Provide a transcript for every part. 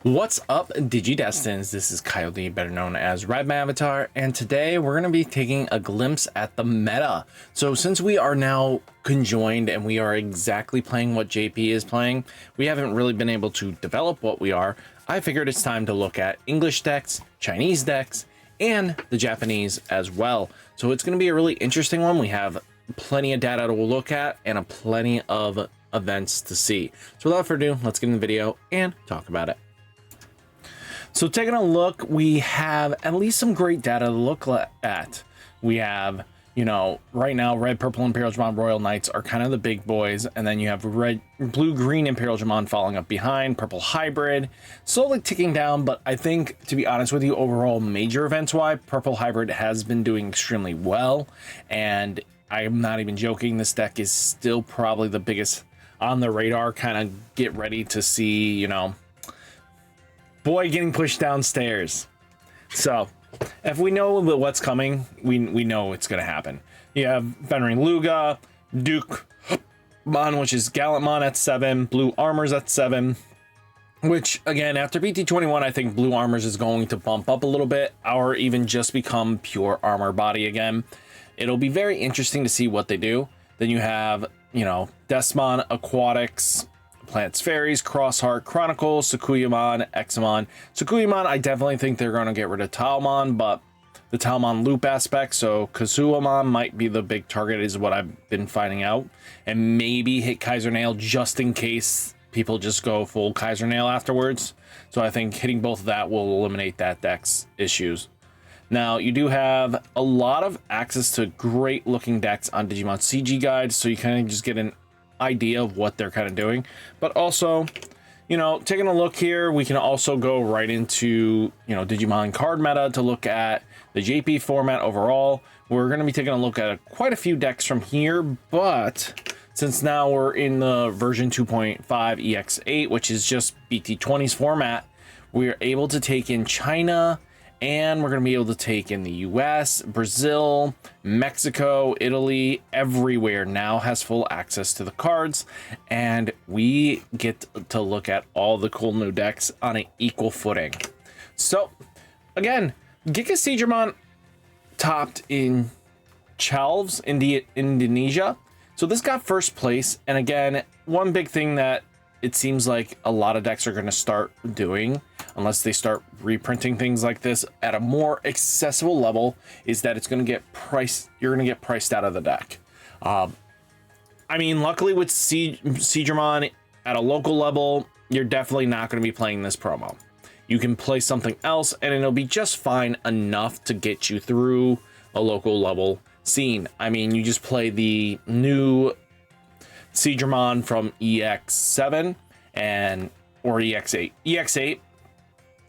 What's up, Digidestins? This is Coyote, better known as RideMyAvatar, and today we're going to be taking a glimpse at the meta. So since we are now conjoined and we are exactly playing what JP is playing, we haven't really been able to develop what we are. I figured it's time to look at English decks, Chinese decks, and the Japanese as well. So it's going to be a really interesting one. We have plenty of data to look at and plenty of events to see. So without further ado, let's get in the video and talk about it. So taking a look, we have at least some great data to look at. We have, you know, right now, red, purple Imperialdramon Royal Knights are kind of the big boys. And then you have red, blue, green Imperialdramon following up behind, purple hybrid, slowly ticking down. But I think, to be honest with you, overall major events-wise, purple hybrid has been doing extremely well. And I'm not even joking, this deck is still probably the biggest on the radar. Kind of get ready to see, you know, boy getting pushed downstairs. So if we know what's coming, we know it's going to happen. You have Fenring Luga, DukeMon, which is Gallantmon at 7, Blue Armors at 7, which again, after BT21, I think Blue Armors is going to bump up a little bit or even just become pure armor body again. It'll be very interesting to see what they do. Then you have, you know, DeathXmon, Aquatics, Plants, Fairies, Crossheart, Chronicles, Sukuyamon, Examon. Sukuyamon, I definitely think they're going to get rid of Talmon, but the Talmon loop aspect, so Kazuamon might be the big target is what I've been finding out. And maybe hit Kaiser Nail just in case people just go full Kaiser Nail afterwards. So I think hitting both of that will eliminate that deck's issues. Now, you do have a lot of access to great looking decks on Digimon CG Guide, so you kind of just get an idea of what they're kind of doing. But also, you know, taking a look here, we can also go right into, you know, Digimon card meta to look at the JP format overall. We're going to be taking a look at quite a few decks from here, but since now we're in the version 2.5 EX8, which is just BT20's format, we are able to take in China, and we're going to be able to take in the US, Brazil, Mexico, Italy, everywhere now has full access to the cards. And we get to look at all the cool new decks on an equal footing. So, again, Digimon topped in Chalves, Indonesia. So this got first place. And again, one big thing that it seems like a lot of decks are going to start doing, unless they start reprinting things like this at a more accessible level, is that it's going to get priced. You're going to get priced out of the deck. I mean, luckily with Seadramon at a local level, you're definitely not going to be playing this promo. You can play something else and it'll be just fine enough to get you through a local level scene. I mean, you just play the new Seadramon from EX7 or EX8,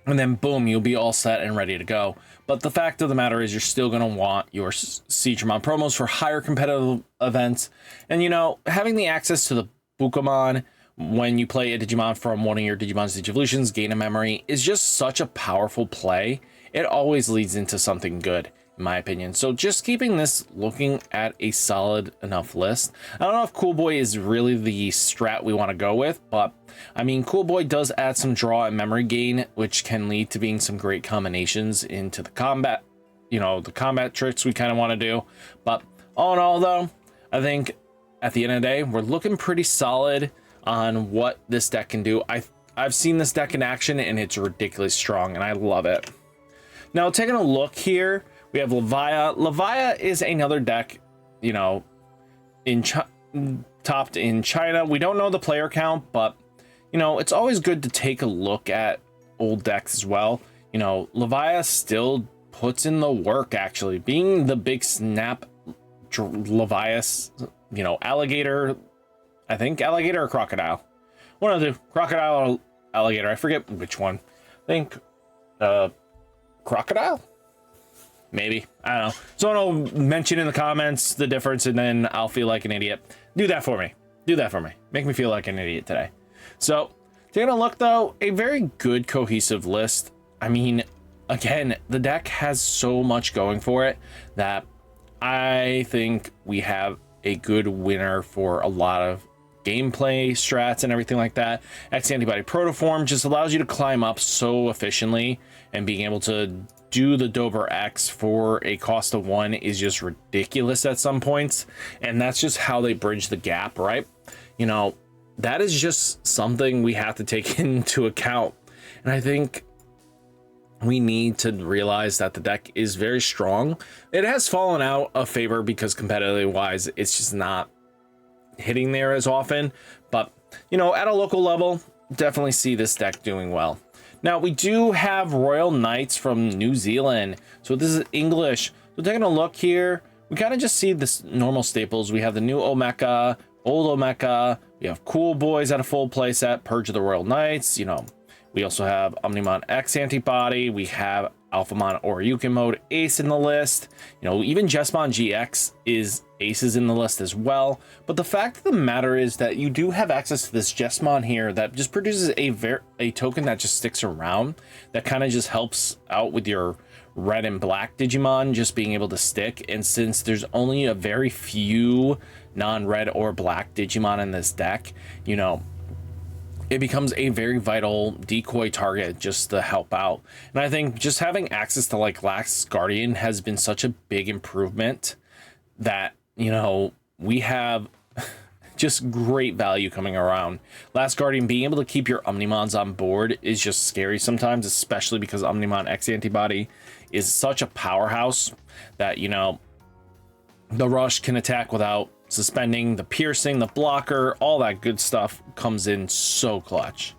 and then boom, you'll be all set and ready to go. But the fact of the matter is, you're still going to want your Seadramon promos for higher competitive events, and you know, having the access to the Bukamon when you play a Digimon from one of your Digimon's Digivolutions, gain a memory, is just such a powerful play. It always leads into something good, in my opinion. So just keeping this looking at a solid enough list. I don't know if Cool Boy is really the strat we want to go with, but I mean, Cool Boy does add some draw and memory gain, which can lead to being some great combinations into the combat, you know, the combat tricks we kind of want to do. But all in all, though, I think at the end of the day, we're looking pretty solid on what this deck can do. I've seen this deck in action and it's ridiculously strong and I love it. Now, taking a look here, we have Levia. Levia is another deck, you know, topped in China. We don't know the player count, but, you know, it's always good to take a look at old decks as well. You know, Levia still puts in the work, actually. Being the big snap Levias, you know, alligator, I think alligator or crocodile. One of the crocodile or alligator. I forget which one. I think crocodile? Maybe. I don't know. Someone will mention in the comments the difference and then I'll feel like an idiot. Do that for me. Do that for me. Make me feel like an idiot today. So, taking a look though, a very good cohesive list. I mean, again, the deck has so much going for it that I think we have a good winner for a lot of gameplay strats and everything like that. X Antibody Protoform just allows you to climb up so efficiently, and being able to do the Dober X for a cost of 1 is just ridiculous at some points, and that's just how they bridge the gap, right? You know, that is just something we have to take into account, and I think we need to realize that the deck is very strong. It has fallen out of favor because competitively wise, it's just not hitting there as often, but you know, at a local level, definitely see this deck doing well. Now we do have Royal Knights from New Zealand, so this is English. So taking a look here, we kind of just see this normal staples. We have the new Omeka, old Omeka, we have Cool Boys at a full playset, Purge of the Royal Knights, you know. We also have Omnimon X Antibody. We have Alphamon Oryukin mode ace in the list. You know, even Jesmon GX is aces in the list as well. But the fact of the matter is that you do have access to this Jesmon here that just produces a token that just sticks around, that kind of just helps out with your red and black Digimon just being able to stick. And since there's only a very few non-red or black Digimon in this deck, you know, it becomes a very vital decoy target just to help out. And I think just having access to like Last Guardian has been such a big improvement that, you know, we have just great value coming around. Last Guardian being able to keep your Omnimons on board is just scary sometimes, especially because Omnimon X Antibody is such a powerhouse that, you know, the rush can attack without suspending, the piercing, the blocker, all that good stuff comes in so clutch.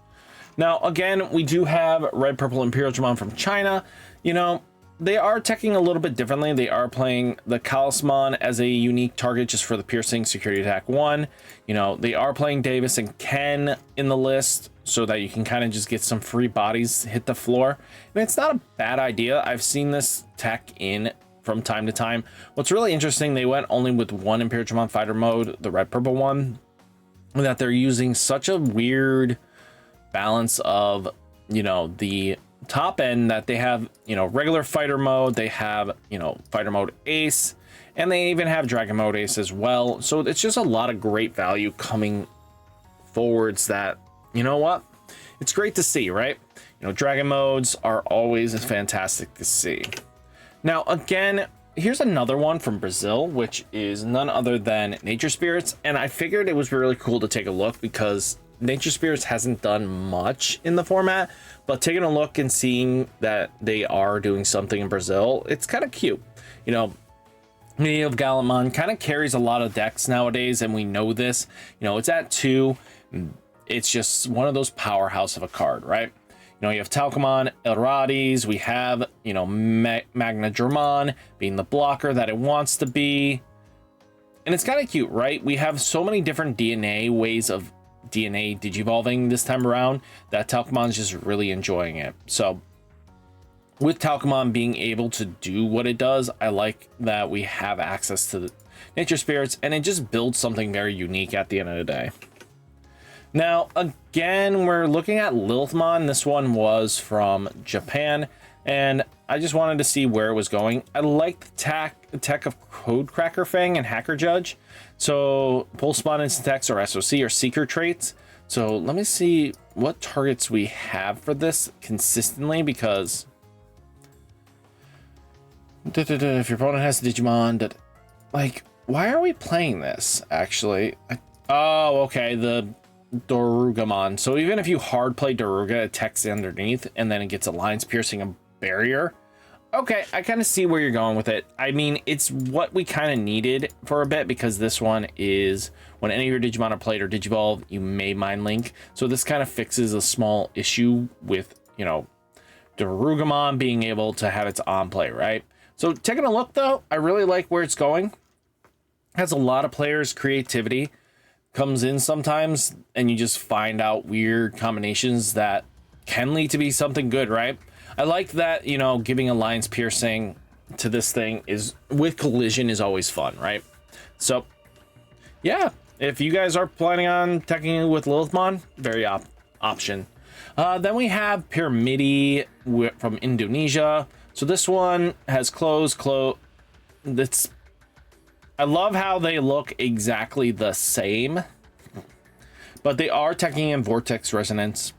Now again, we do have red purple Imperialdramon from China. You know, they are teching a little bit differently. They are playing the Talisman as a unique target just for the piercing security attack 1. You know, they are playing Davis and Ken in the list so that you can kind of just get some free bodies hit the floor, and it's not a bad idea. I've seen this tech in from time to time. What's really interesting, they went only with one Imperialdramon fighter mode, the red purple one, and that they're using such a weird balance of, you know, the top end that they have, you know, regular fighter mode, they have, you know, fighter mode ace, and they even have dragon mode ace as well. So it's just a lot of great value coming forwards that, you know what, it's great to see, right? You know, dragon modes are always fantastic to see. Now, again, here's another one from Brazil, which is none other than Nature Spirits. And I figured it was really cool to take a look because Nature Spirits hasn't done much in the format, but taking a look and seeing that they are doing something in Brazil, it's kind of cute. You know, Native Gallimon kind of carries a lot of decks nowadays, and we know this. You know, it's at 2. It's just one of those powerhouse of a card, right? You know, you have Talcomon, Elrades, we have, you know, Magnamon being the blocker that it wants to be. And it's kind of cute, right? We have so many different DNA ways of DNA digivolving this time around that Talcomon's just really enjoying it. So with Talcomon being able to do what it does, I like that we have access to the Nature Spirits, and it just builds something very unique at the end of the day. Now, again, we're looking at Lilithmon. This one was from Japan, and I just wanted to see where it was going. I like the tech of Codecracker Fang and Hacker Judge. So, Pulse Spawn Instant Attacks or SOC or Seeker traits. So, let me see what targets we have for this consistently, because if your opponent has a Digimon, like, why are we playing this, actually? Oh, okay, the Darugamon. So even if you hard play Daruga, it techs underneath and then it gets Alliance Piercing and Barrier. Okay, I kind of see where you're going with it. I mean, it's what we kind of needed for a bit, because this one is when any of your Digimon are played or Digivolve, you may Mind Link. So this kind of fixes a small issue with, you know, Darugamon being able to have its on play, right? So taking a look though, I really like where it's going. Has a lot of players' creativity comes in sometimes, and you just find out weird combinations that can lead to be something good, right? I like that, you know, giving Alliance Piercing to this thing is with collision is always fun, right? So yeah, if you guys are planning on teching with Lilithmon, very option. Then we have Pyramidi from Indonesia. So this one has clothes. I love how they look exactly the same. but they are teching in Vortex Resonance.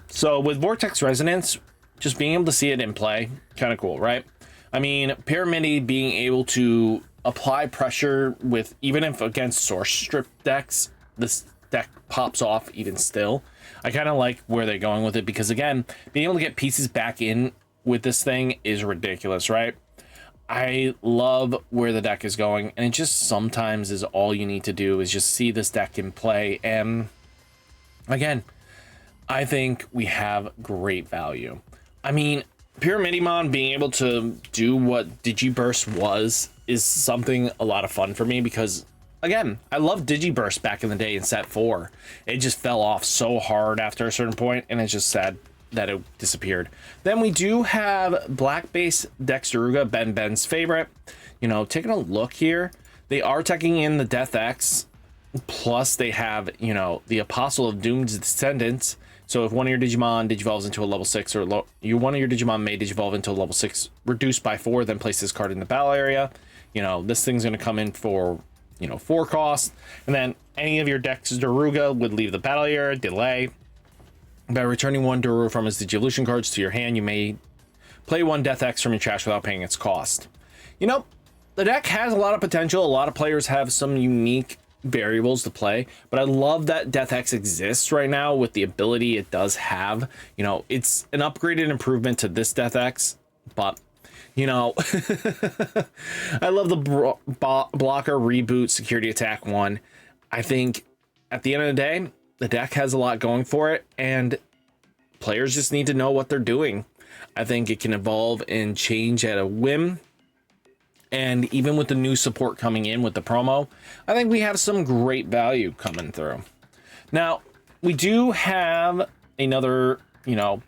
So with Vortex Resonance, just being able to see it in play, kind of cool, right? I mean, Pyramidi being able to apply pressure with, even if against Source Strip decks, this deck pops off even still. I kind of like where they're going with it because, again, being able to get pieces back in with this thing is ridiculous, right? I love where the deck is going, and it just sometimes is all you need to do is just see this deck in play. And again, I think we have great value. I mean, Pyramidimon being able to do what Digiburst was is something a lot of fun for me because, again, I loved Digiburst back in the day in set 4. It just fell off so hard after a certain point, and it's just sad that it disappeared. Then we do have Black Base Dexteruga, Ben's favorite. You know, taking a look here, they are taking in the Death X, plus they have, you know, the Apostle of Doom's Descendants. So if one of your Digimon digivolves into a level 6, or one of your Digimon may digivolve into a level 6, reduced by 4, then place this card in the battle area. You know, this thing's going to come in for, you know, 4 cost. And then any of your Dexteruga would leave the battle area, delay. By returning 1 Daru from his Digivolution cards to your hand, you may play 1 Death X from your trash without paying its cost. You know, the deck has a lot of potential. A lot of players have some unique variables to play, but I love that Death X exists right now with the ability it does have. You know, it's an upgraded improvement to this Death X, but you know, I love the blocker reboot security attack 1. I think at the end of the day, the deck has a lot going for it, and players just need to know what they're doing. I think it can evolve and change at a whim. And even with the new support coming in with the promo, I think we have some great value coming through. Now, we do have another, you know,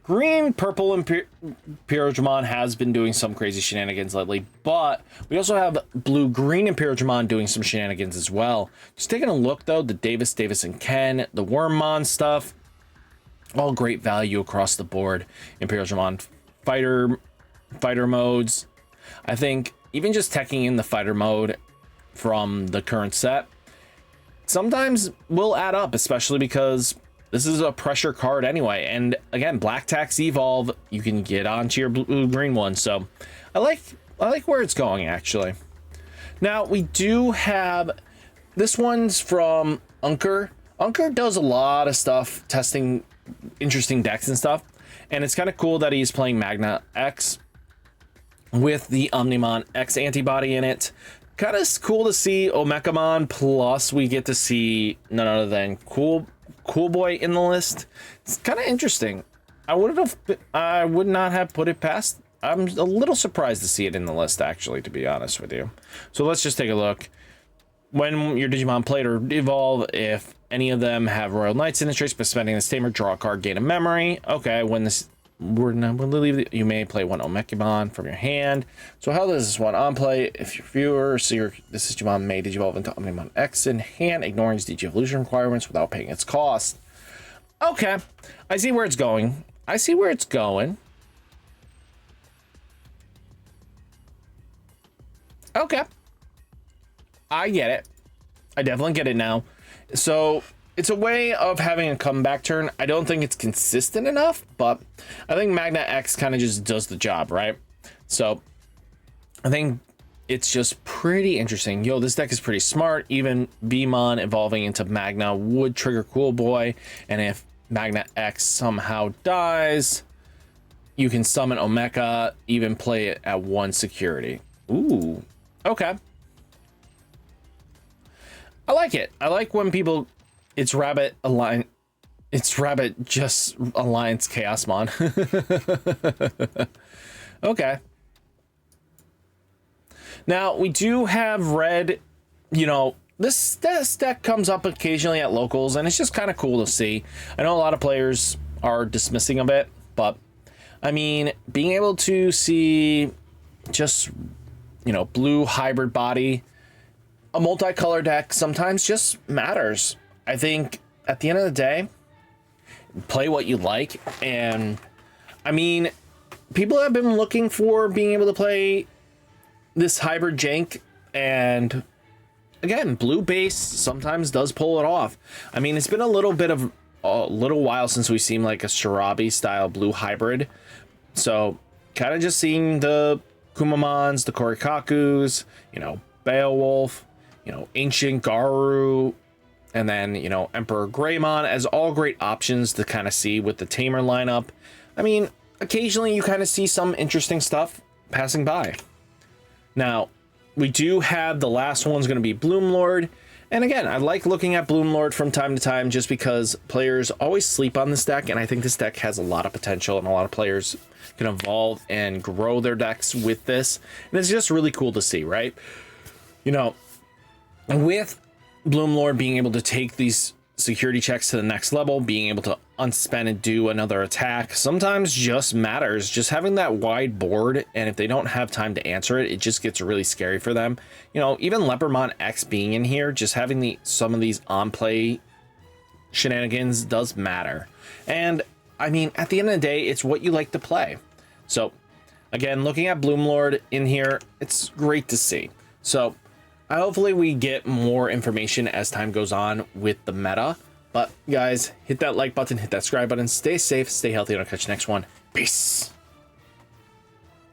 green purple Imperialdramon has been doing some crazy shenanigans lately, but we also have blue green Imperialdramon doing some shenanigans as well. Just taking a look though, the Davis and Ken, the Wormmon stuff, all great value across the board. Imperialdramon fighter modes. I think even just teching in the fighter mode from the current set sometimes will add up, especially because this is a pressure card anyway. And again, Black Tax Evolve, you can get onto your blue green one. So I like where it's going actually. Now we do have this one's from Unker. Unker does a lot of stuff testing interesting decks and stuff. And it's kind of cool that he's playing Magnamon X with the Magnamon X antibody in it. Kind of cool to see Omekamon, plus we get to see none other than Cool Boy in the list. It's kind of interesting. I would not have put it past. I'm a little surprised to see it in the list, actually, to be honest with you. So let's just take a look. When your Digimon played or evolve, if any of them have Royal Knights in the trace, by spending this tamer, draw a card, gain a memory. Okay, when this you may play 1 Omekamon from your hand. So how does this one on play? If your viewer see this Digimon may digivolve into Magnamon X in hand, ignoring its Digivolution requirements without paying its cost. Okay, I see where it's going. Okay, I get it. I definitely get it now. So it's a way of having a comeback turn. I don't think it's consistent enough, but I think Magna X kind of just does the job, right? So I think it's just pretty interesting. Yo, this deck is pretty smart. Even Beamon evolving into Magna would trigger Cool Boy. And if Magna X somehow dies, you can summon Omeka, even play it at 1 security. Ooh, okay. I like it. I like when people... It's Rabbit just Alliance Chaosmon. Okay. Now we do have red. You know, this deck comes up occasionally at locals, and it's just kind of cool to see. I know a lot of players are dismissing of it, but I mean, being able to see just, you know, blue hybrid body, a multicolor deck sometimes just matters. I think at the end of the day, play what you like. And I mean, people have been looking for being able to play this hybrid jank, and again, blue base sometimes does pull it off. I mean, it's been a little while since we've seen like a Shirabi style blue hybrid. So kind of just seeing the Kumamons, the Korikakus, you know, Beowulf, you know, Ancient Garu, and then, you know, Emperor Greymon as all great options to kind of see with the Tamer lineup. I mean, occasionally you kind of see some interesting stuff passing by. Now, we do have the last one's going to be BloomLord. And again, I like looking at BloomLord from time to time just because players always sleep on this deck. And I think this deck has a lot of potential and a lot of players can evolve and grow their decks with this. And it's just really cool to see, right? You know, with BloomLord being able to take these security checks to the next level, being able to unspend and do another attack sometimes just matters. Just having that wide board, and if they don't have time to answer it, it just gets really scary for them. You know, even Leviamon X being in here, just having some of these on play shenanigans does matter. And I mean, at the end of the day, it's what you like to play. So again, looking at BloomLord in here, it's great to see. So hopefully we get more information as time goes on with the meta. But guys, hit that like button, hit that subscribe button, stay safe, stay healthy, and I'll catch you next one. Peace.